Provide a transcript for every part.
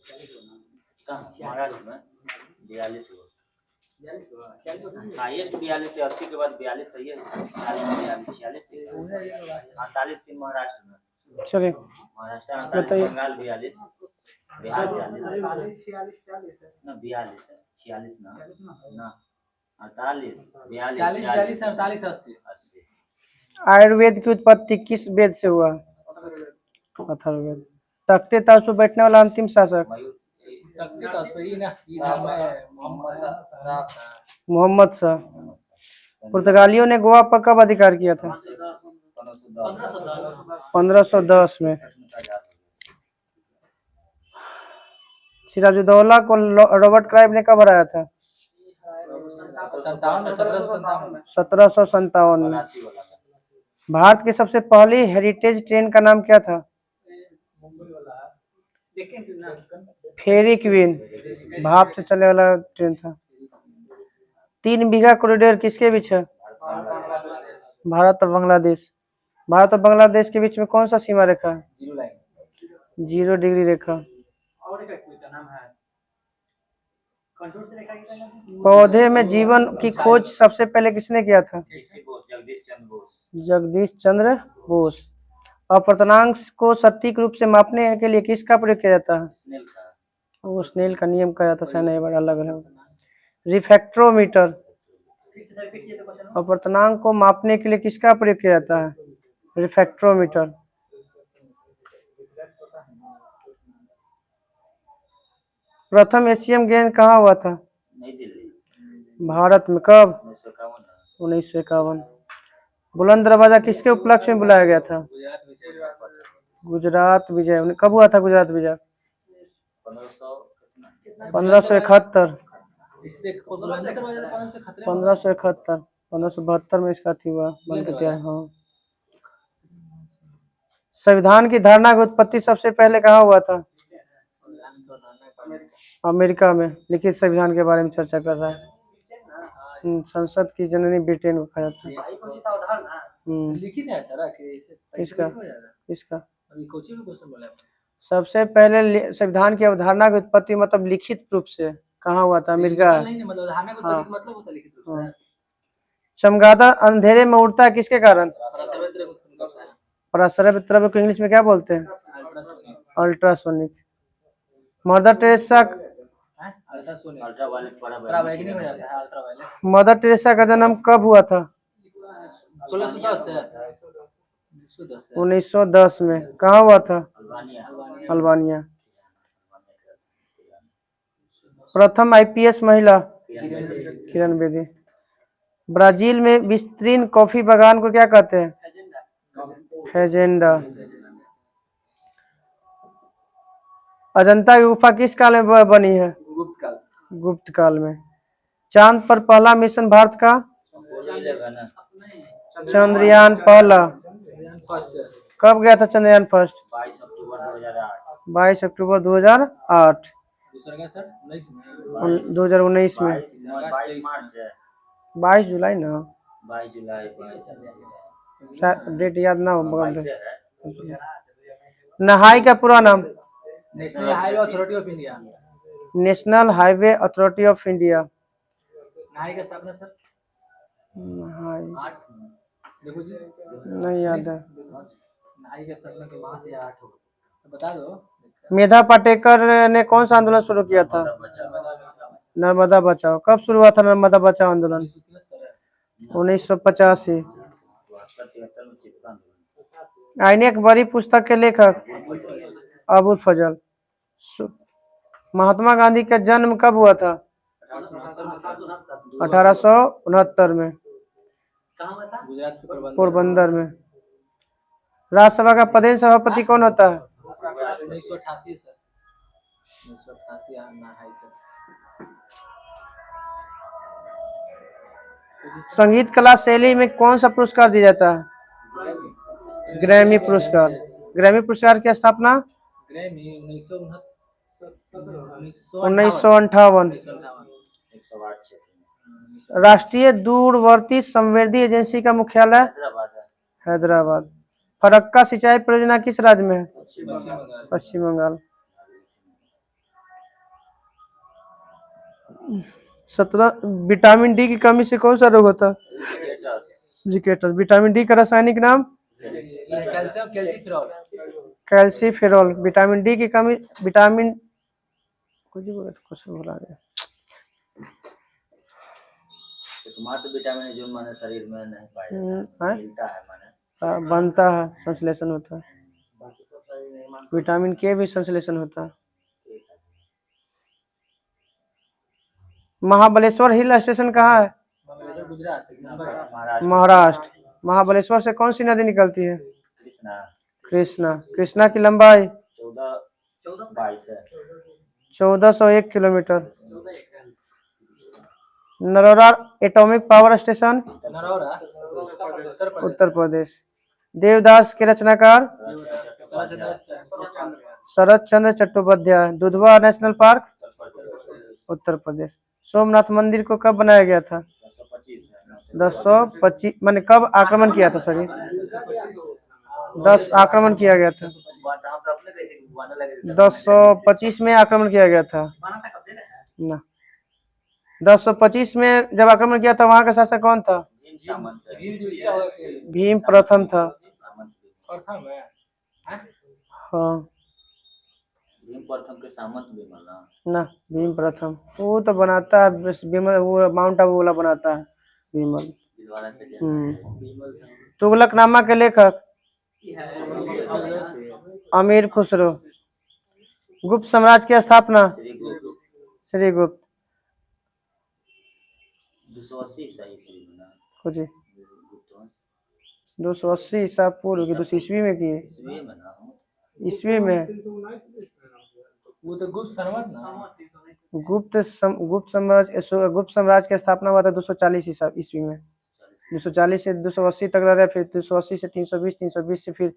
महाराष्ट्र में 42 गो। हाईएस्ट 42 है, 80 के बाद 42 सही है। 46 48 फिर महाराष्ट्र में। चलिए महाराष्ट्र 48, बंगाल 42, बिहार 40 ना 42 है, 46 ना 48 42 40 48 80। आयुर्वेद की उत्पत्ति किस वेद से हुआ? अथर्ववेद। तख्ते ताश पर बैठने वाला अंतिम शासक? मोहम्मद शाह। पुर्तगालियों ने गोवा पर कब अधिकार किया था? 1510 में। सिराजुद्दौला को रॉबर्ट क्लाइव ने कब हराया था? 1757 में। भारत की सबसे पहली हेरिटेज ट्रेन का नाम क्या था? फेरी क्वीन, भाप से चलने वाला ट्रेन था। 3 बीघा कॉरिडोर किसके बीच है? भारत और बांग्लादेश। भारत और बांग्लादेश के बीच में कौन सा सीमा रेखा है? 0 डिग्री रेखा। पौधे में जीवन की खोज सबसे पहले किसने किया था? जगदीश चंद्र बोस। अपवर्तनांक को सटीक रूप से मापने के लिए किसका प्रयोग किया जाता है? वो स्नेल का नियम का जाता है, नहीं अलग अलग। रिफ्रैक्टोमीटर। अपवर्तनांक को मापने के लिए किसका प्रयोग किया जाता है? रिफ्रैक्टोमीटर। प्रथम एशियन गेम्स कहाँ हुआ था? नई दिल्ली। भारत में। कब? 1951। बुलंद दरवाजा किसके उपलक्ष्य में बुलाया गया था? गुजरात विजय। कब हुआ था गुजरात विजय? 1571। 1572 में इसका हुआ बन के तैयार। हाँ। संविधान की धारणा की उत्पत्ति सबसे पहले कहाँ हुआ था? अमेरिका में। लिखित संविधान के बारे में चर्चा कर रहा है। संसद की जननी ब्रिटेन को कहा जाता है। लिखित है सर इसका सबसे पहले संविधान की अवधारणा की उत्पत्ति मतलब लिखित रूप से कहाँ हुआ था? अमेरिका। चमगादड़ अंधेरे में उड़ता है किसके कारण? पराश्रव्य द्रव्य को इंग्लिश में क्या बोलते हैं? अल्ट्रासोनिक। मदर टेरेसा का जन्म कब हुआ था? 1910 में। कहाँ हुआ था? अल्बानिया। प्रथम आईपीएस महिला? किरण बेदी। ब्राजील में विस्तीर्ण कॉफी बागान को क्या कहते हैं? फेजेंडा। अजंता की गुफा किस काल में बनी है? गुप्त काल में। चांद पर पहला मिशन भारत का? चंद्रयान पहला। कब गया था चंद्रयान फर्स्ट? 22 अक्टूबर 2008। 2019 में। 22 जुलाई ना? 22 जुलाई डेट याद ना हो मगर। नहाई का पूरा नाम? National highway authority of India. National highway authority of India. नहाई का स्थापना सर? नहाई देखो जी नहीं याद है। नहाई का स्थापना के 5 या 8 बता दो। मेधा पाटेकर ने कौन सा आंदोलन शुरू किया था? नर्मदा बचाओ। कब शुरू हुआ था नर्मदा बचाओ आंदोलन? 1985। आईने बड़ी पुस्तक के लेखक? अबुल फजल। महात्मा गांधी का जन्म कब हुआ था? 1869 में। पोरबंदर में। राज्यसभा का पदेन सभापति कौन होता है? 1988 सर। 1988 संगीत कला शैली में कौन सा पुरस्कार दिया जाता है? ग्रैमी पुरस्कार। ग्रैमी पुरस्कार की स्थापना? 1958। राष्ट्रीय दूरवर्ती संवेदी एजेंसी का मुख्यालय? हैदराबाद। फरक्का सिंचाई परियोजना किस राज्य में है? पश्चिम बंगाल। 17 विटामिन डी की कमी से कौन सा रोग होता है? रिकेटस। विटामिन डी का रासायनिक नाम? Calcium calciferol. Calciferol. Vitamin D की कमी, विटामिन कुछ भी बोला, कुछ बोला गया। तुम्हारा तो विटामिन है जो माने शरीर में नहीं पाया हैं? मिलता है माने बनता है, संश्लेषण होता है। विटामिन के भी संश्लेषण होता है। महाबलेश्वर हिल स्टेशन कहाँ है? गुजरात। महाराष्ट्र। महाबलेश्वर से कौन सी नदी निकलती है? कृष्णा। कृष्णा। कृष्णा की लंबाई 1422 है। 1401 किलोमीटर। Narora atomic power station Narora Uttar Pradesh. Devdas के रचनाकार? शरद चंद्र चट्टोपाध्याय। Dudhwa national park Uttar Pradesh. सोमनाथ मंदिर को कब बनाया गया था? 1025 मैंने कब आक्रमण किया था? सॉरी 10 आक्रमण किया गया था। 1025 में आक्रमण किया गया था ना। 1025 में जब आक्रमण किया था, वहां का शासक कौन था? भीम प्रथम था। हाँ भीम प्रथम के सामंत भी माना ना, भीम प्रथम वो तो बनाता है विमल, वो माउंट आबू वाला बनाता है विमल। दिलवारा चलिए। तुगलकनामा के लेखक? अमीर खुसरो। गुप्त साम्राज्य की स्थापना? श्रीगुप्त। 280 ईसा ईस्वी में ना कुछ गुप्त वंश 280 ईसा पूर्व की 200 ईस्वी में किए? ईस्वी में ना ईस्वी में। वो तो गुप्त साम्राज्य ना। गुप्त साम्राज्य की स्थापना हुआ था 240 ईस्वी में। 240 से 280 तक रहा, फिर 280 से 320, 320 से फिर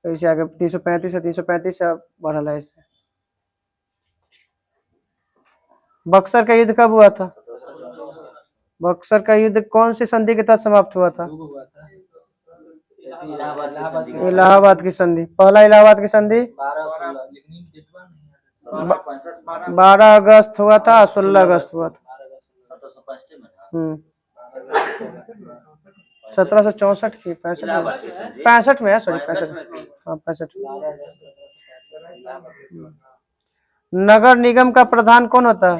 ऐसे आगे 335 से 335 से बढ़ा है इससे। बक्सर का युद्ध कब हुआ था? बक्सर का युद्ध कौन सी संधि के तहत समाप्त हुआ था? इलाहाबाद की संधि। पहला इलाहाबाद की संधि 12 अगस्त हुआ था, 16 अगस्त हुआ था। 1764 की 65 में है, सॉरी 65। हाँ 65। नगर निगम का प्रधान कौन होता है?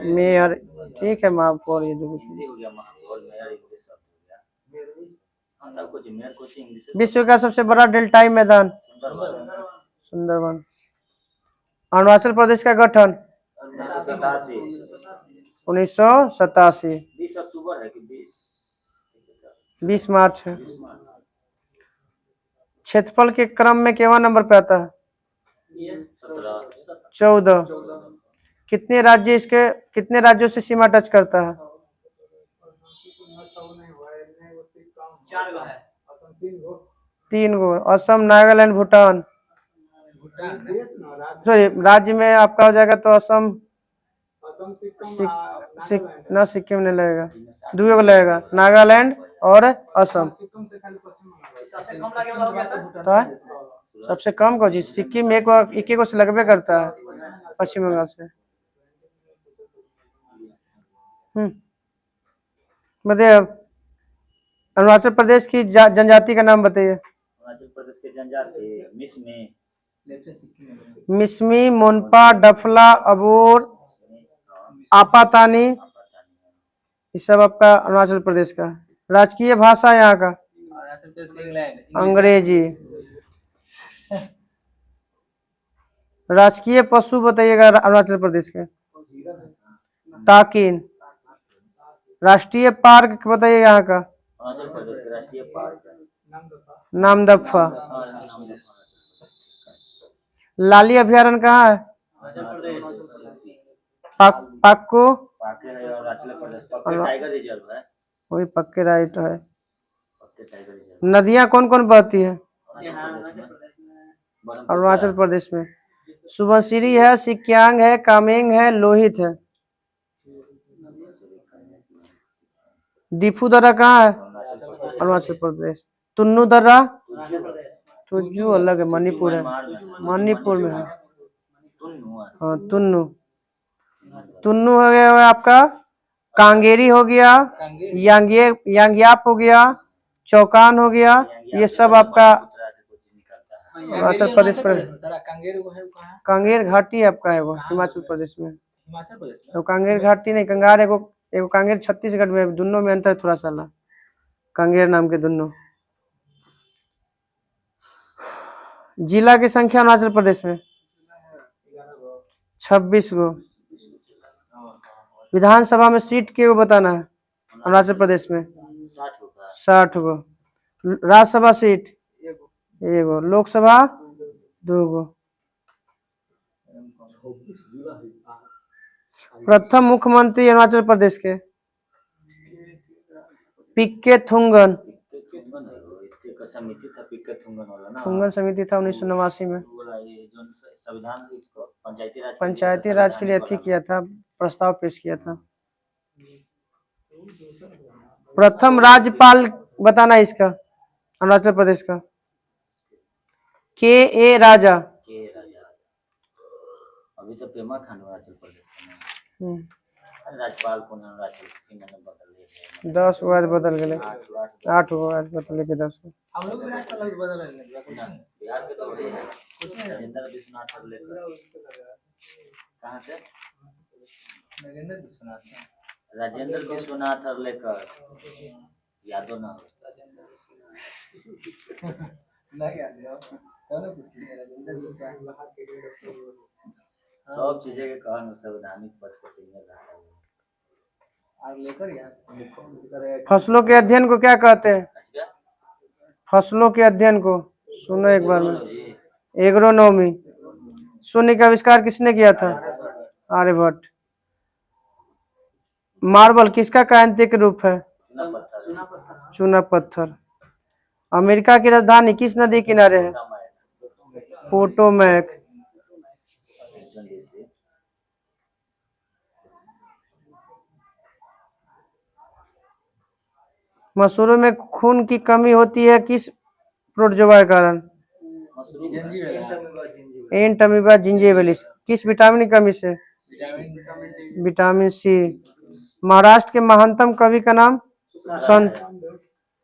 मेयर। ठीक है, महापौर। ये जो विश्व का सबसे बड़ा डेल्टाई मैदान? सुंदरवन। अरुणाचल प्रदेश का गठन 1987। 20 अक्टूबर है कि 20 मार्च है। क्षेत्रफल के क्रम में केवां नंबर पे आता है? 14। कितने राज्यों से सीमा टच करता है? 3 गो। असम, नागालैंड, भूटान। सॉरी, राज्य में आपका हो जाएगा तो असम, सिक्किम नहीं लगेगा, 2 को लगेगा, नागालैंड और असम। तो सबसे कम को जी सिक्किम एक को से लगभग करता है पश्चिम बंगाल से। बताइए अरुणाचल प्रदेश की जनजाति का नाम बताइए। अरुणाचल प्रदेश के जनजाति मिसमी, मोनपा, डफला, अबोर, आपातानी, ये सब आपका अरुणाचल प्रदेश का। राजकीय भाषा यहाँ का अंग्रेजी। राजकीय पशु बताइएगा अरुणाचल प्रदेश के। ताकिन। राष्ट्रीय पार्क बताइए यहाँ का। अरुणाचल प्रदेश के राष्ट्रीय पार्क नामदफा। लाली अभ्यारण्य कहाँ है? पाक्को। टाइगर रिजर्व है। वही पक्के राइट है। नदियाँ कौन कौन बहती है अरुणाचल प्रदेश में? सुबनसिरी है, सिक्यांग है, कामेंग है, लोहित है। दीफू दर्रा कहाँ है? अरुणाचल प्रदेश। तुन्नू दर्रा? तुज्जू अलग है, मणिपुर है। मणिपुर में है। हाँ तुन्नू। तुन्नू हो गया आपका, कांगेरी हो गया, कांगेरी। यांग्याप हो गया, चौकान हो गया, ये सब आपका अरुणाचल प्रदेश पर। सारा कांगेर वो है वो कहाँ है? कांगेर घाटी आपका है वो हिमाचल प्रदेश में। हिमाचल प्रदेश में। तो कांगेर घाटी नहीं, कंगार एगो एगो कांगेर छत्तीसगढ़ में, दोनों में अंतर है थोड़ा सा ला। कांगेर नाम के दोनों। जिला की संख्या अरुणाचल प्रदेश में 26 गो। विधानसभा में सीट के वो बताना है अरुणाचल प्रदेश में 60 गो। राज्यसभा सीट एगो, लोकसभा 2 गो। प्रथम मुख्यमंत्री अरुणाचल प्रदेश के पीके थुंगन। समिति था पिक्के थुंगन वाला ना, थुंगन समिति था 1989 में। बोला ये जो संविधान इसको पंचायती राज के लिए अथी किया था, प्रस्ताव पेश किया था। प्रथम राज्यपाल बताना इसका अरुणाचल प्रदेश का, के राजा। अभी तो पेमा खांडू अरुणाचल प्रदेश का राज्यपाल को अरुणाचल बदल 10 गो आज बदल गए, 8 गो आज बदल के 10 गो। हम लोग भी राज्यपाल बदल रहे हैं बिहार के तो राजेंद्र विश्वनाथ सर लेकर कहाँ से राजेंद्र विश्वनाथ और लेकर यादव ना सब चीजें के कहन संवैधानिक पद को लेकर। फसलों के अध्ययन को क्या कहते हैं? फसलों के अध्ययन को सुनो एक बार में, एग्रोनॉमी। शून्य का आविष्कार किसने किया था? आर्यभट्ट। मार्बल किसका कायांतिक रूप है? चूना पत्थर। अमेरिका की राजधानी किस नदी किनारे है? पोटोमैक। मसूरों में खून की कमी होती है किस प्रोटोजोआ के कारण? एंट अमीबा जिंजिबेलिस। किस विटामिन की कमी से? Vitamin C. महाराष्ट्र के महानतम कवि का नाम? संत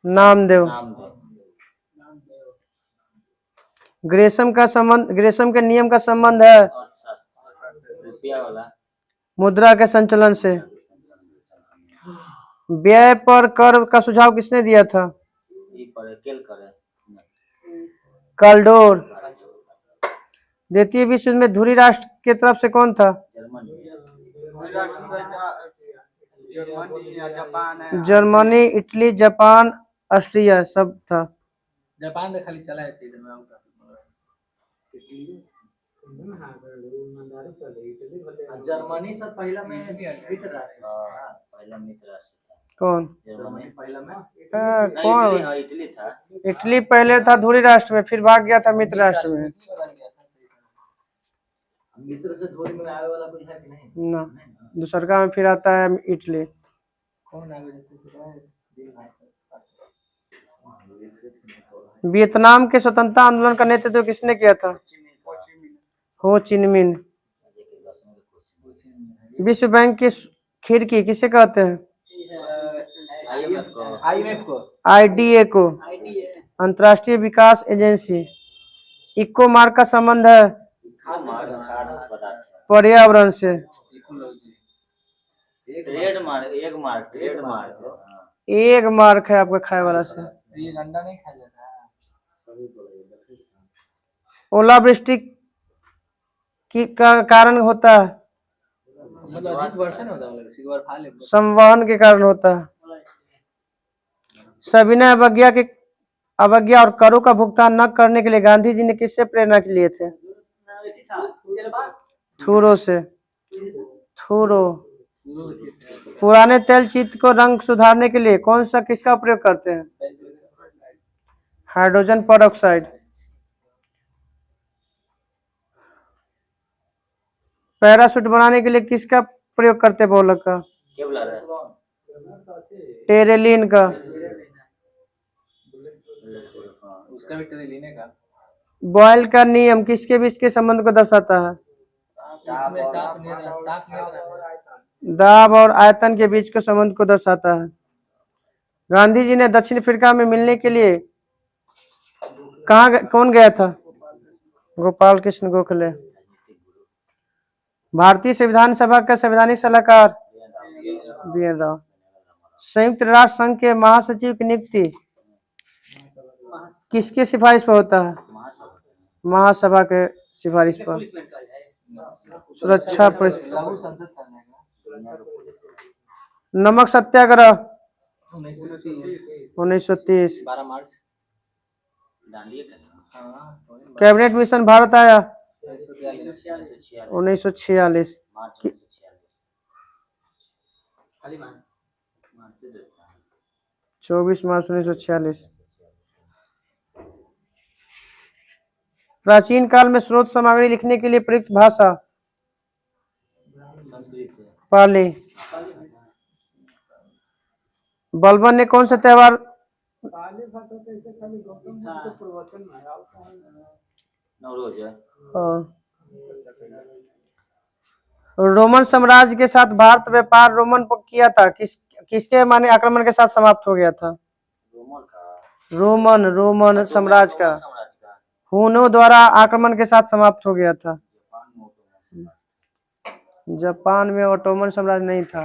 नामदेव। ग्रेशम के नियम का संबंध है मुद्रा के संचलन से। व्यय पर कर का सुझाव किसने दिया था? काल्डोर। द्वितीय विश्व युद्ध में धुरी राष्ट्र के तरफ से कौन था? जर्मनी, इटली, जापान, ऑस्ट्रिया सब था। जापान खाली चला है जर्मनी सर पहला में मित्र राष्ट्र कौन? कौन? इटली था। इटली पहले था धुरी राष्ट्र में, फिर भाग गया था मित्र राष्ट्र में। मित्र से धुरी में आने वाला कोई है कि नहीं? ना, दूसरका में फिर आता है इटली। कौन आगे? वियतनाम के स्वतंत्रता आंदोलन का नेतृत्व किसने किया था? हो चिन मिन। विश्व बैंक की खिड़की किसे कहते हैं? आईडीए को। अंतर्राष्ट्रीय विकास एजेंसी। इको मार्क का संबंध है पर्यावरण से। एक मार्क है आपका खाए वाला से। ये अंडा नहीं खाया जाता है। ओलावृष्टि की का कारण होता है? मतलब अधिक वर्षा नहीं होता है, एक बार खा ले। संवहन के कारण होता है। सविनय अवज्ञा और करों का भुगतान न करने के लिए गांधी जी ने किससे प्रेरणा लिए थे? थूरो से। थूरो। पुराने तेल चित्र को रंग सुधारने के लिए कौन सा किसका प्रयोग करते हैं? Hydrogen peroxide. पैराशूट बनाने के लिए किसका प्रयोग करते हैं? बोलक का। टेरेलिन का। उसका भी टेरेलिन का। बॉयल का नियम किसके बीच के संबंध को दर्शाता है? इसमें ताप नियंत्रण दाब और आयतन के बीच के संबंध को दर्शाता है। गांधी जी ने दक्षिण अफ्रीका में मिलने के लिए कौन गया था? गोपाल कृष्ण गोखले। भारतीय संविधान सभा का संवैधानिक सलाहकार बी.एन. राव। संयुक्त राष्ट्र संघ के महासचिव की नियुक्ति किसके सिफारिश पर होता है? महासभा के सिफारिश पर। सुरक्षा परिषद। लघु संसद का जाएगा नमक सत्याग्रह 1930 1930। 12 मार्च दांडिया करना। हाँ कैबिनेट मिशन भारत आया 1946 1946। मार्च 1946। खाली मार्च से देता है। 24 मार्च 1946। प्राचीन काल में स्रोत सामग्री लिखने के लिए प्रयुक्त भाषा संस्कृत है। पाली। बलबन ने कौन सा त्योहार नवरोज है। रोमन साम्राज्य के साथ भारत व्यापार रोमन किया था किसके माने आक्रमण के साथ समाप्त हो गया था? रोमन का। रोमन साम्राज्य का साम्राज्य का। हुनों द्वारा आक्रमण के साथ समाप्त हो गया था। जापान में ओटोमन साम्राज्य नहीं था।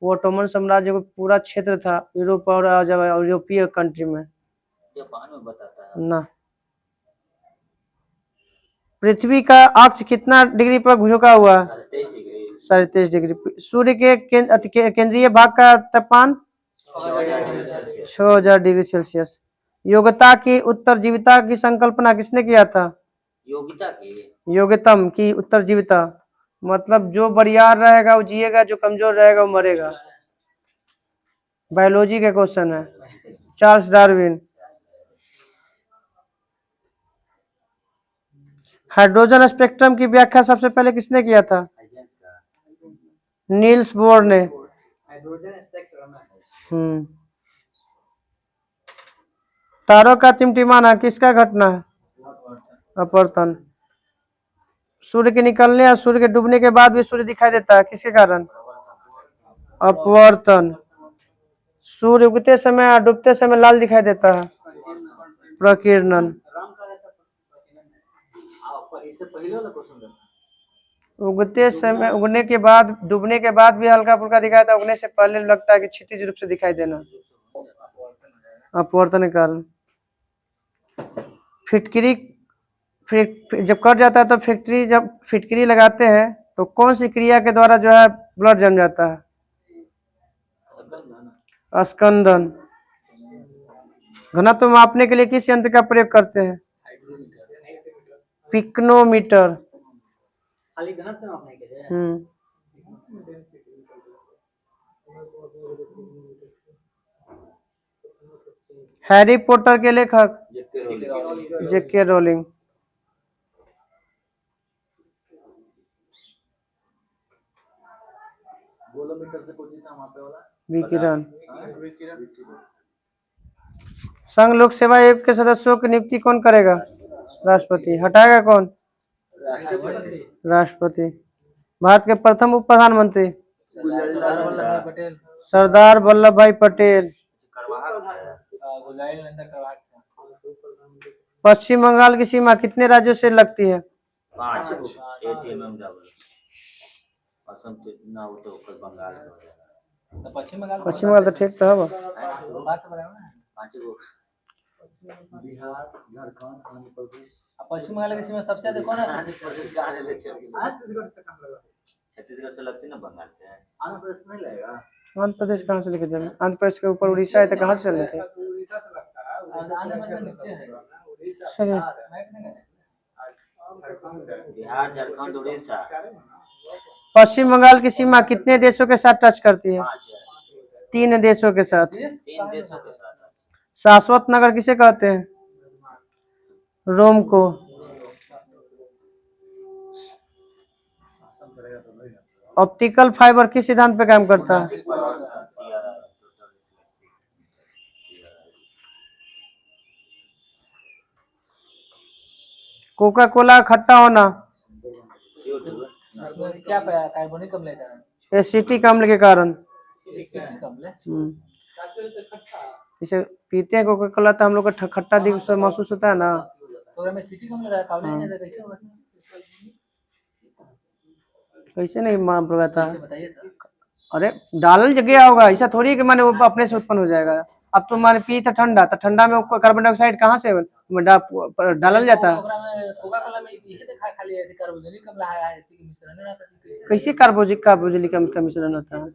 वो ओटोमन साम्राज्य को पूरा क्षेत्र था यूरोप और यूरोपीय कंट्री में। जापान में बताता है ना। पृथ्वी का अक्ष कितना डिग्री पर झुका हुआ है? 23 डिग्री। 23.5 डिग्री। सूर्य के केंद्रीय भाग का तापमान 6000 डिग्री सेल्सियस। योग्यता की उत्तरजीविता की संकल्पना किसने किया था? योग्यता की। योग्यतम की उत्तरजीविता मतलब जो बरियार रहेगा वो जिएगा, जो कमजोर रहेगा वो मरेगा। बायोलॉजी के क्वेश्चन है। Charles Darwin. हाइड्रोजन स्पेक्ट्रम की व्याख्या सबसे पहले किसने किया था? नील्स बोर ने। हाइड्रोजन स्पेक्ट्रम तारों का टिमटिमाना किसका घटना है? अपवर्तन। सूर्य के निकलने और सूर्य के डूबने के बाद भी सूर्य दिखाई देता है किसके कारण? अपवर्तन। सूर्य उगते समय और डूबते समय लाल दिखाई देता है प्रकीर्णन। उगते समय, उगने के बाद, डूबने के बाद भी हल्का फुल्का दिखाई देता है, उगने से पहले लगता है कि क्षितिज रूप से दिखाई देना अपवर्तन के कारण। फिटकरी जब कट जाता है तो जब फिटकरी लगाते हैं तो कौन सी क्रिया के द्वारा जो है ब्लड जम जाता है? स्कंदन। घनत्व मापने के लिए किस यंत्र का प्रयोग करते हैं? पिक्नोमीटर। खाली घनत्व मापने के लिए हैरी पॉटर के लेखक जे.के. रोलिंग। गोलोमीटर से पूछी था वहां पे वाला विकिरण। संघ लोक सेवा आयोग के सदस्यों की नियुक्ति कौन करेगा? राष्ट्रपति। हटाएगा कौन? राष्ट्रपति। भारत के प्रथम उप प्रधानमंत्री सरदार वल्लभ भाई पटेल। पश्चिम बंगाल की सीमा कितने राज्यों से लगती है? 5 ATM डबल। असम तो ना हो तो बंगाल में हो जाएगा। तो पश्चिम बंगाल तो ठीक तो है बात तो बराबर है। 5 गो। बिहार, झारखंड, आंध्र प्रदेश। पश्चिम बंगाल की सीमा सबसे ज्यादा कौन है? आंध्र प्रदेश का आने ले चल गया। छत्तीसगढ़ से कम लगा। छत्तीसगढ़ से लगती ना बंगाल से। आंध्र प्रदेश नहीं लगेगा। आंध्र प्रदेश कहाँ से लेके जाए? आंध्र प्रदेश के ऊपर उड़ीसा है तो कहाँ से चल रहे थे? उड़ीसा से लगता है। आंध्र प्रदेश नीचे है। चलिए। बिहार, झारखंड, उड़ीसा। पश्चिम बंगाल की सीमा कितने देशों के साथ टच करती है? 3 देशों के साथ। 3 देशों के साथ। शाश्वत नगर किसे कहते हैं? रोम को। ऑप्टिकल फाइबर किस सिद्धांत पे काम करता है? कोका कोला खट्टा होना उसमें क्या पाया कार्बनिक अम्ल के कारण? एसिटिक अम्ल के कारण। एसिटिक अम्ल जैसे पीते हैं कोका कोला तो हम लोग को खट्टा दिख महसूस होता है ना। तो अगर में एसिटिक अम्ल रहा काबले नहीं था कैसे होगा? कैसे नहीं मान पता। कैसे बताइए तो। अरे डालल गया होगा, ऐसा थोड़ी है कि माने वो अपने से उत्पन्न हो जाएगा। अब तो माने पी था ठंडा, तो ठंडा में कार्बन डाइऑक्साइड कहाँ से डालल जाता है? ओकरा में कोका कोला में ये देखा खाली है कार्बोनिक अम्ल है कि मिश्रण नहीं रहता कि कैसे कार्बोनिक अम्ल का मिश्रण होता है?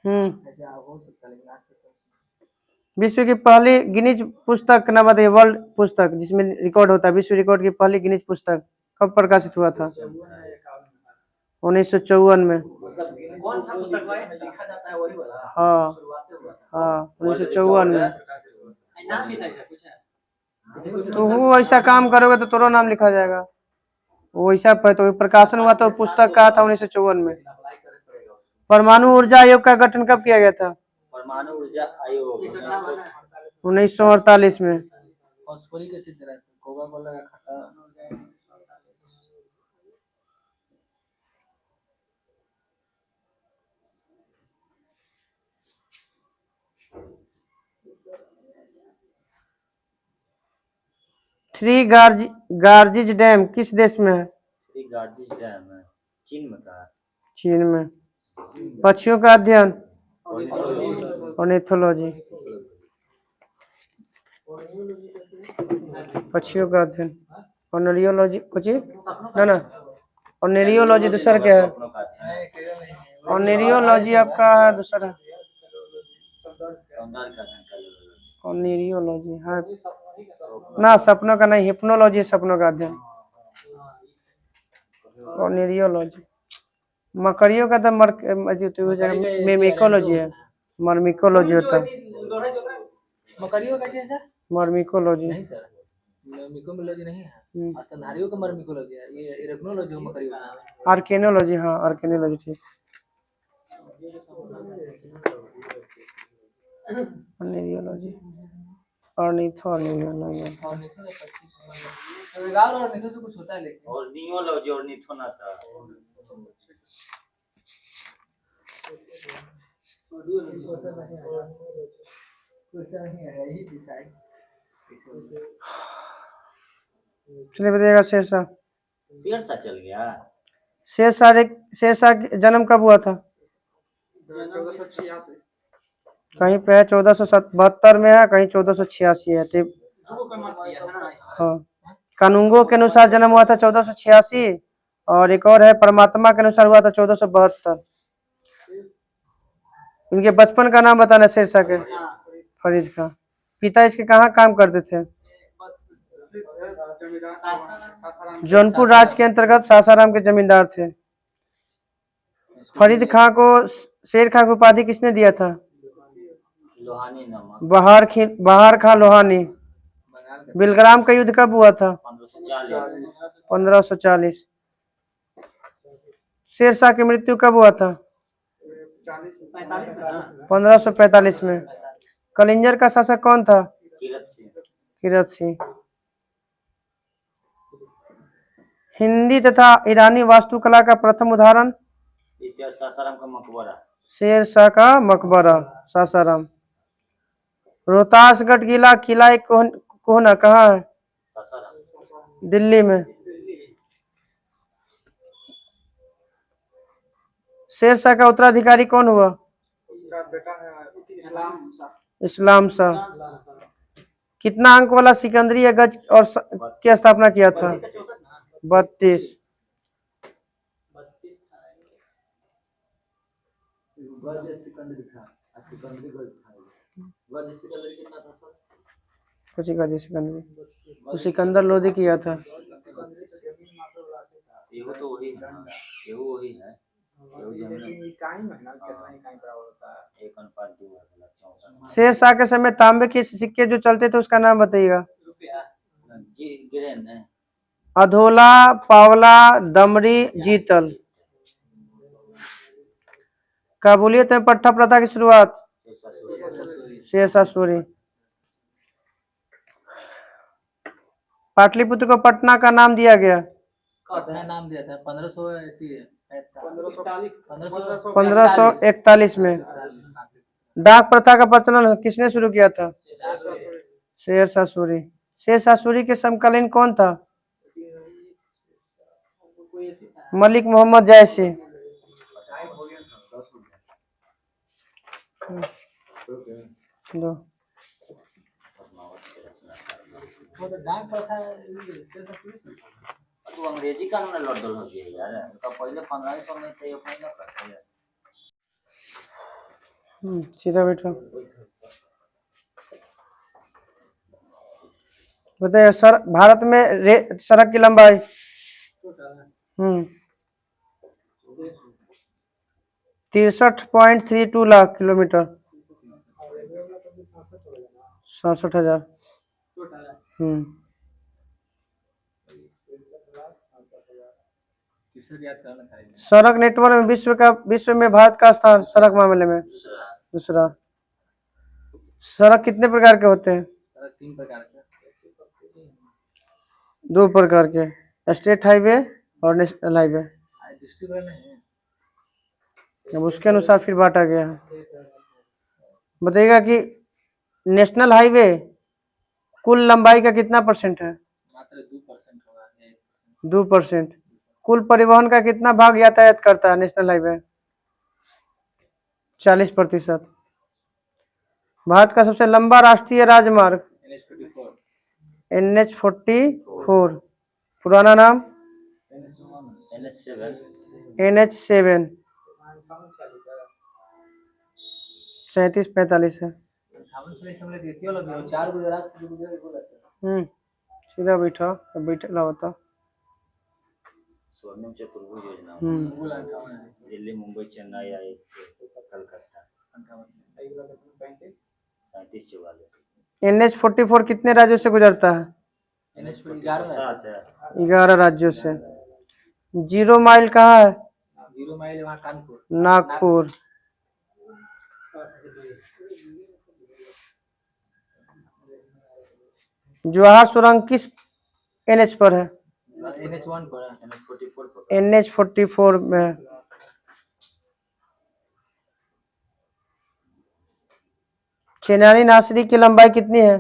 ऐसे हो सकता है, लेकिन आज तक विश्व की पहली गिनीज पुस्तक ना बताइए, वर्ल्ड पुस्तक जिसमें रिकॉर्ड होता है, विश्व रिकॉर्ड की पहली गिनीज पुस्तक कब प्रकाशित हुआ था? 1954 में। कौन था पुस्तक में लिखा जाता है वही वाला? हाँ हाँ 1954 में। नाम भी था कुछ है? तो वो ऐसा काम करोगे तो तोरो नाम लिखा जाएगा। वो ऐसा तो प्रकाशन हुआ तो पुस्तक का था 1954 में। परमाणु ऊर्जा आयोग का गठन कब किया गया था? परमाणु ऊर्जा आयोग 1948 में। फॉस्फोरिक एसिड तरह से कोका कोला का खट्टा 3 गार्जिज डैम किस देश में है? श्री गार्जिज डैम है चीन में था। चीन में। पक्षियों का अध्ययन ऑर्निथोलॉजी। पक्षियों का अध्ययन ऑर्नियोलॉजी कुछ ना ऑर्नियोलॉजी दूसरा क्या है? ऑर्नियोलॉजी आपका दूसरा ऑर्नियोलॉजी हाँ ना, सपनों का नहीं, हिप्नोलॉजी सपनों का अध्ययन। ऑर्नियोलॉजी मकड़ियों का तो मेमिकोलॉजी है, मर्मिकोलॉजी होता है। मकड़ियों का चीज है मर्मिकोलॉजी नहीं सर, मिकोलॉजी नहीं है, स्तनधारियों का मर्मिकोलॉजी है, ये इरेक्नोलॉजी मकड़ियों का। आर्केनोलॉजी हाँ आर्केनोलॉजी ठीक। ऑर्नियोलॉजी ऑर्निथोलॉजी और निथो से कुछ होता है लेकिन और नियोलॉजी और निथो ना था। चलिए बताइएगा शेरशाह। शेरशाह चल गया। शेरशाह जन्म कब हुआ था? कहीं पे 1472 में है, कहीं 1486 है। हाँ कानूंगो के अनुसार जन्म हुआ था 1486 और एक और है परमात्मा के अनुसार हुआ था 1472। इनके बचपन का नाम बताना शेरशाह के। फरीद खां। पिता इसके कहाँ काम करते थे? जौनपुर राज्य के अंतर्गत सासाराम के जमींदार थे। फरीद खां को शेर खां की उपाधि किसने दिया था? लोहानी नमक। बहार खां लोहानी। बिलग्राम का युद्ध कब हुआ था? 1540। शेरशाह की मृत्यु कब हुआ था? 1545 में। कलिंजर का शासक कौन था? किरत सिंह। हिंदी तथा ईरानी वास्तुकला का प्रथम उदाहरण? सासाराम का मकबरा। शेरशाह का मकबरा सासाराम। रोहतासगढ़ किला एक कोहना कहाँ है? सासाराम दिल्ली में। शेरशाह का उत्तराधिकारी कौन हुआ? इस्लाम शाह। कितना अंक वाला सिकंदरी गज और की स्थापना किया था? 32। कुछ गज सिकंदरी सिकंदर लोधी किया था। ये तो वही है, ये वही है। शेरशाह के समय तांबे के सिक्के जो चलते थे उसका नाम बताइएगा। अधोला, पावला, दमड़ी, जीतल। काबुलियत में पट्टा प्रथा की शुरुआत? शेरशाह सूरी। पाटलिपुत्र को पटना का नाम दिया गया? अपना नाम दिया था 1541 1541 में डाक प्रथा का प्रचलन किसने शुरू किया था? शेर शाह सूरी। शेर शाह सूरी के समकालीन कौन था? मलिक मोहम्मद जैसी। दो वो तो डाक प्रथा तो अंग्रेजी कानून लड़ल होती है यार, उनका पहले 1500 में थे, अपने ना करते हैं। सीधा बैठो। बताइए सर, भारत में सड़क की लंबाई 63.32 लाख किलोमीटर, 67,000। सड़क नेटवर्क में विश्व में भारत का स्थान सड़क मामले में दूसरा। सड़क कितने प्रकार के होते हैं? सड़क 3 प्रकार के, 2 प्रकार के, स्टेट हाईवे और नेशनल हाईवे। डिस्ट्रिक्ट में है। अब उसके अनुसार फिर बांटा गया है। बताइएगा कि नेशनल हाईवे कुल लंबाई का कितना परसेंट है? मात्र 2% होगा। 2%। कुल परिवहन का कितना भाग यातायात करता है नेशनल हाईवे? 40%। भारत का सबसे लंबा राष्ट्रीय राजमार्ग NH44, पुराना नाम NH7, 3745 है। सीधा बैठो, बैठा होता। स्वर्णिम चतुर्भुज योजना, दिल्ली, मुंबई, चेन्नई, कलकत्ता, 3744। NH44 कितने राज्यों से गुजरता है? 11 राज्यों से। 0 माइल कहाँ है? 0 माइल वहाँ कानपुर, नागपुर। जवाहर सुरंग किस NH पर है? NH1 पर है। NH44 में। चेनानी नासरी की लंबाई कितनी है?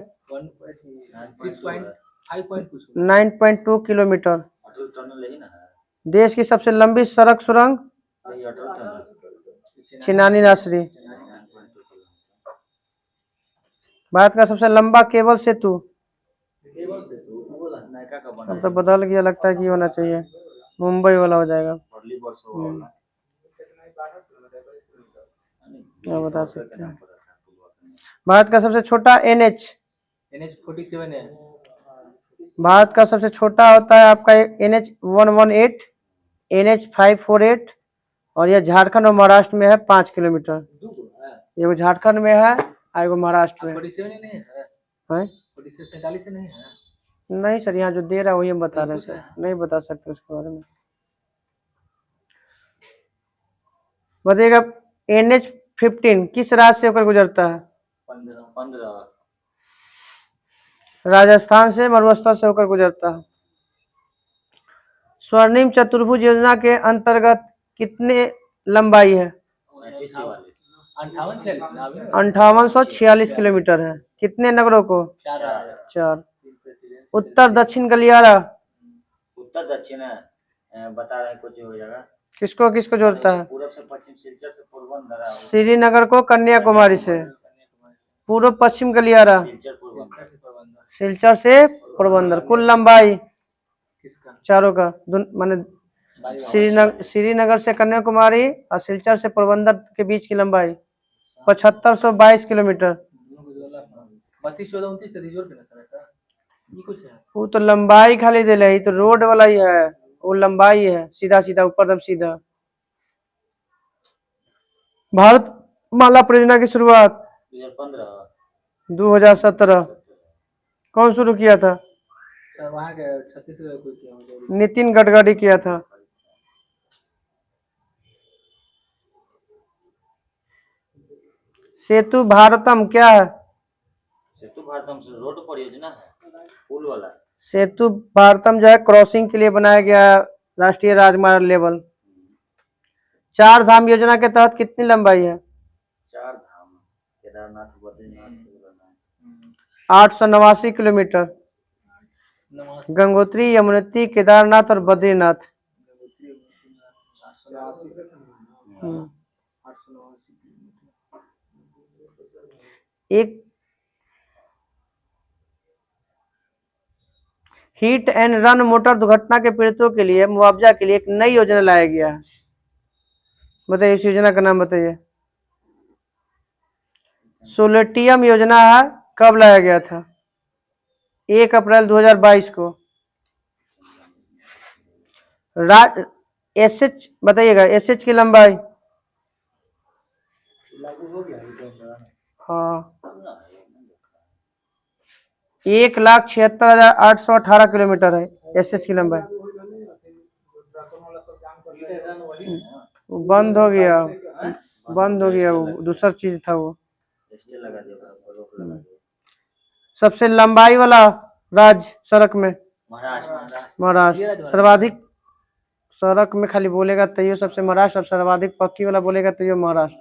9.2 किलोमीटर। देश की सबसे लंबी सड़क सुरंग चेनानी नासरी। भारत का सबसे लंबा केबल सेतु? अब तो बदल गया, लगता है कि होना चाहिए, मुंबई वाला हो जाएगा। बता सकते हैं। भारत का सबसे छोटा NH47 है। भारत का सबसे छोटा होता है आपका NH118, NH548, और यह झारखंड और महाराष्ट्र में है 5 किलोमीटर। एगो झारखंड में है और एगो महाराष्ट्र में। 47 नहीं है? 47 नहीं है? नहीं सर, यहाँ जो दे रहा है वही हम बता रहे हैं सर, नहीं बता सकते उसके बारे में। बताइएगा NH15 किस राज्य से होकर गुजरता है? 15। राजस्थान से मरुस्थल से होकर गुजरता है। स्वर्णिम चतुर्भुज योजना के अंतर्गत कितने लंबाई है? 5846 किलोमीटर है। कितने नगरों को? 4। उत्तर दक्षिण गलियारा उत्तर दक्षिण बता रहे हैं, कुछ हो जाएगा। किसको किसको जोड़ता है? पूर्व से पश्चिम, सिलचर से पोरबंदर, श्रीनगर को कन्याकुमारी से। पूर्व पश्चिम गलियारा सिलचर से पोरबंदर। कुल लंबाई चारों का माने श्रीनगर से कन्याकुमारी और सिलचर से पोरबंदर के बीच की लंबाई 7522 किलोमीटर। 32, वो तो लंबाई खाली दे रही, तो रोड वाला ही है, वो लंबाई है, सीधा सीधा ऊपर दम सीधा। भारत माला परियोजना की शुरुआत 2017। कौन शुरू किया था? वहाँ के छत्तीसगढ़ नितिन गडकरी किया था। सेतु भारतम क्या है? सेतु भारतम रोड परियोजना है, पुल वाला। सेतु भारतम जो है क्रॉसिंग के लिए बनाया गया राष्ट्रीय राजमार्ग लेवल। चार धाम योजना के तहत कितनी लंबाई है? 4 धाम, केदारनाथ, बद्रीनाथ, केदारनाथ। 889 किलोमीटर। नमस्ते। गंगोत्री, यमुनोत्री, केदारनाथ और बद्रीनाथ। हम्म। एक हिट एंड रन मोटर दुर्घटना के पीड़ितों के लिए मुआवजा के लिए एक नई योजना लाया गया है। बताइए इस योजना का नाम बताइए। सोलेटियम योजना है, कब लाया गया था? 1 अप्रैल 2022 को। एसएच बताइएगा, एसएच की लंबाई। हाँ, 1,76,818 है एसएच की लंबाई। वो बंद हो गया, बंद हो गया, वो दूसरा चीज था वो। स्टे लगा दिया, रोक लगा दिया। सबसे लंबाई वाला राज्य सड़क में महाराष्ट्र। महाराष्ट्र। सर्वाधिक सड़क में खाली बोलेगा तो सबसे महाराष्ट्र, अब सर्वाधिक पक्की वाला बोलेगा तो महाराष्ट्र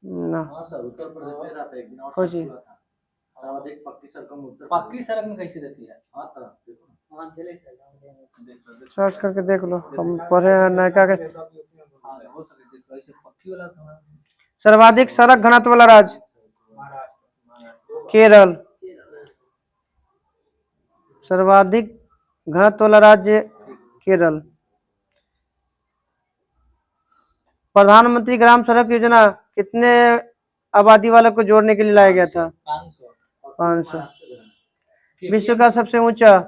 ना। उत्तर प्रदेश में रहता है एक दिन और कोई चीज सर्वाधिक पक्की सड़कों में उत्तर पक्की सड़क में कैसे रहती है? सर्च करके देख लो, हम पढ़े हैं नयका के। हो सके देखो ऐसे पक्की वाला था। सर्वाधिक सड़क घनत्व वाला राज्य केरल। सर्वाधिक घनत्व वाला राज्य केरल। प्रधानमंत्री ग्राम सड़क योजना कितने आबादी वालों को जोड़ने के लिए लाया गया था? 500। विश्व का सबसे ऊंचा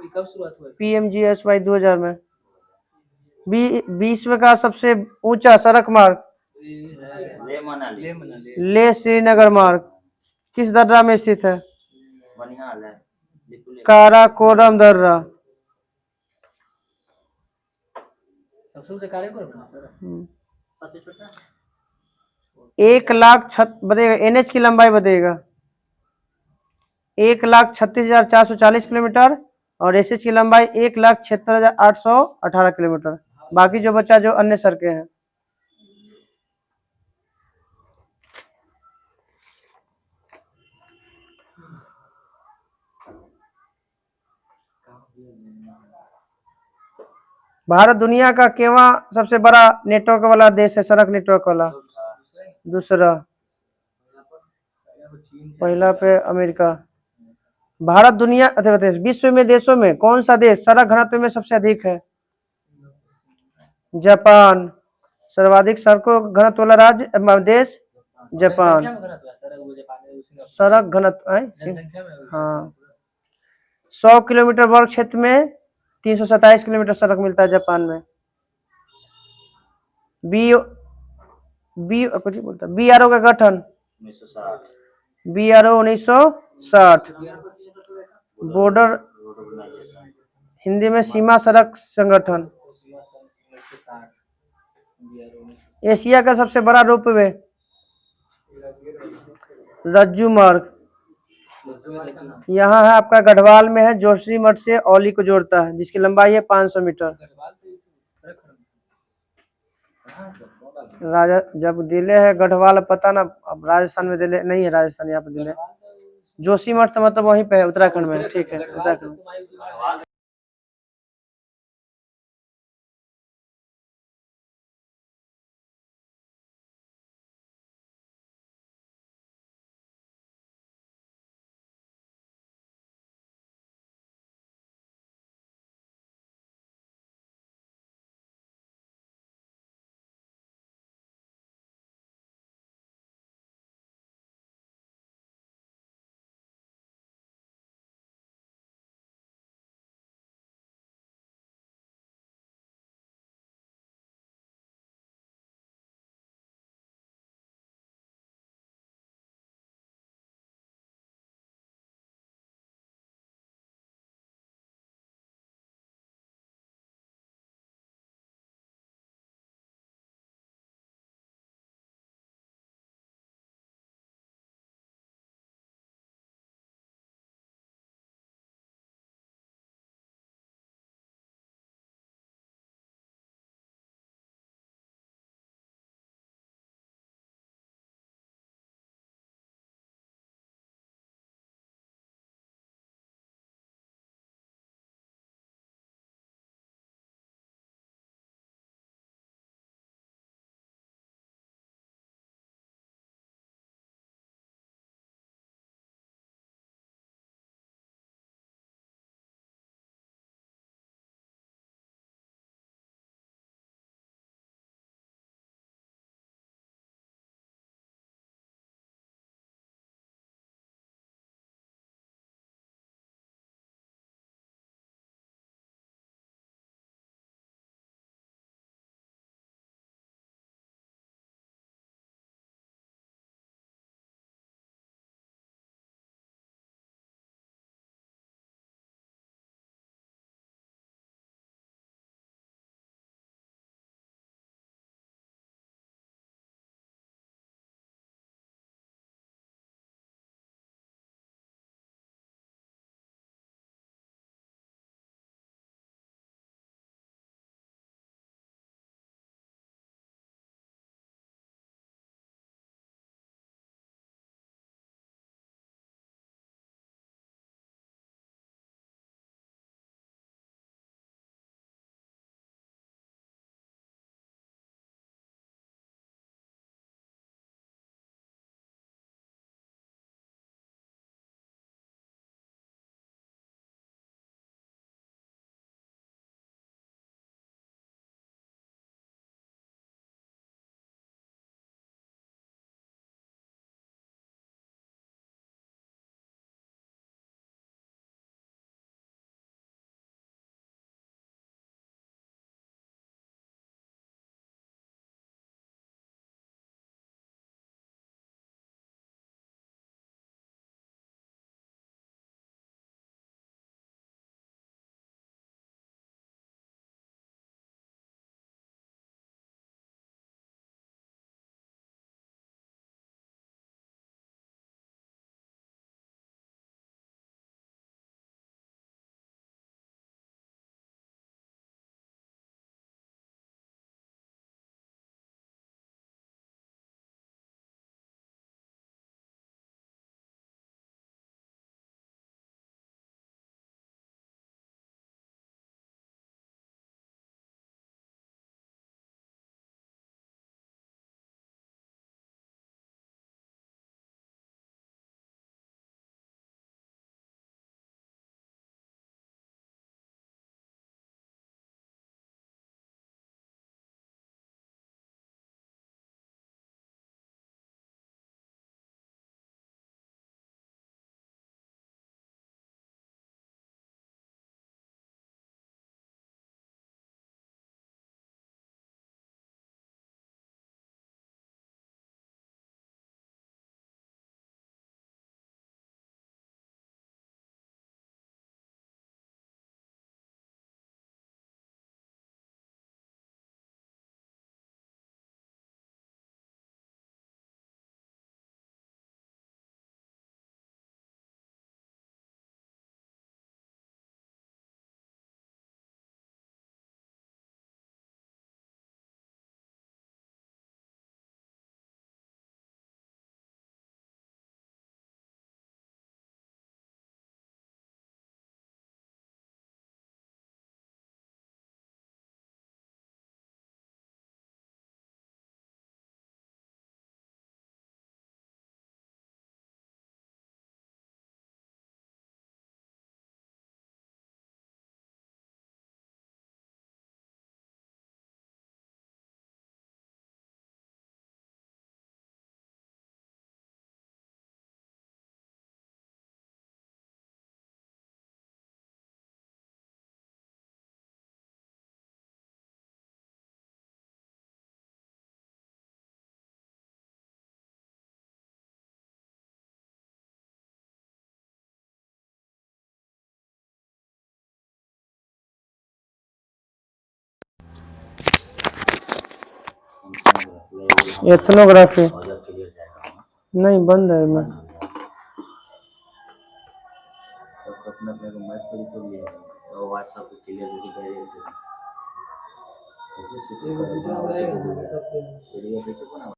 कब शुरुआत हुआ? PMGSY 2000 में। विश्व का सबसे ऊंचा सड़क मार्ग ले श्रीनगर मार्ग किस दर्रा में स्थित है? काराकोरम दर्रा। सबसे छोटा 1,00,000 बताइएगा, NH की लंबाई बताइएगा। 1,36,440 किलोमीटर और SH की लंबाई 1,76,818 किलोमीटर। बाकी जो बचा जो अन्य सड़कें हैं। भारत दुनिया का केवां सबसे बड़ा नेटवर्क वाला देश है? सड़क नेटवर्क वाला दूसरा, पहला पे अमेरिका। भारत दुनिया अथवा विश्व में देशों में कौन सा देश सड़क घनत्व में सबसे अधिक है? जापान। सर्वाधिक सड़कों घनत्व वाला राज्य देश जापान। सड़क घनत्व हाँ, 100 किलोमीटर वर्ग क्षेत्र में 327 किलोमीटर सड़क मिलता है जापान में। BRO का गठन 1960। बॉर्डर हिंदी में सीमा सड़क संगठन। एशिया का सबसे बड़ा रोपवे रज्जू मार्ग यहाँ है आपका गढ़वाल में है, जोशीमठ से औली को जोड़ता है, जिसकी लंबाई है 500 मीटर। राजा जब दिले है गढ़वाल, पता ना, अब राजस्थान में दिले नहीं है, राजस्थान यहाँ पे दिले। जोशीमठ तो मतलब वहीं पे है, उत्तराखंड में। ठीक है, उत्तराखंड। एथनोग्राफी और जब क्लियर जाएगा नहीं बंद है मैं सबको अपना अपने को मैथ पर तो भी है तो व्हाट्सएप पे क्लियर वीडियो डायरेक्ट ऐसे शूटिंग कर वीडियो कैसे बना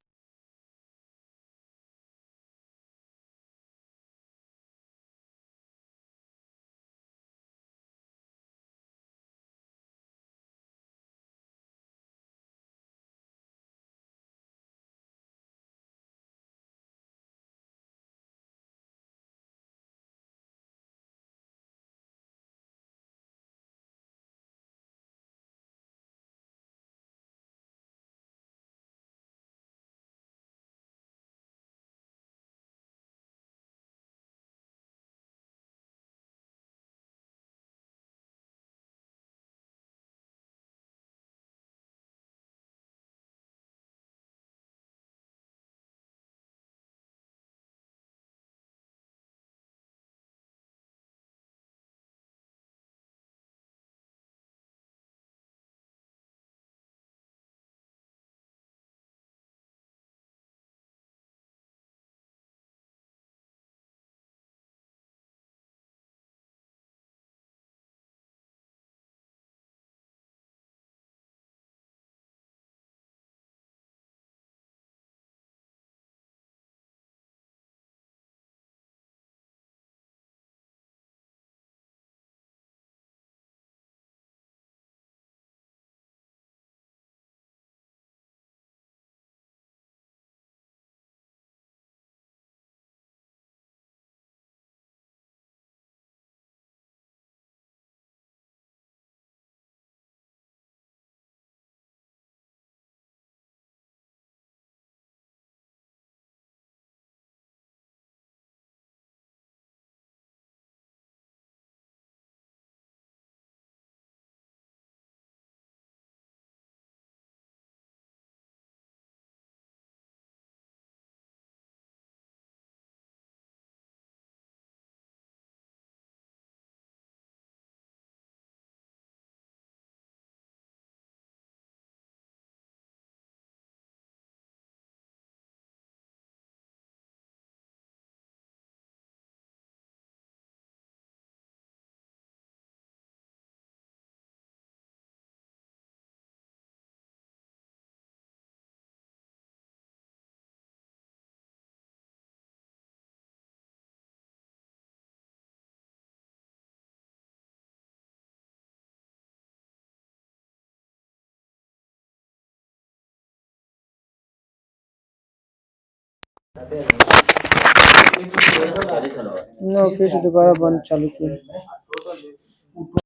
चले चलो ना फिर से दोबारा बंद चालू किया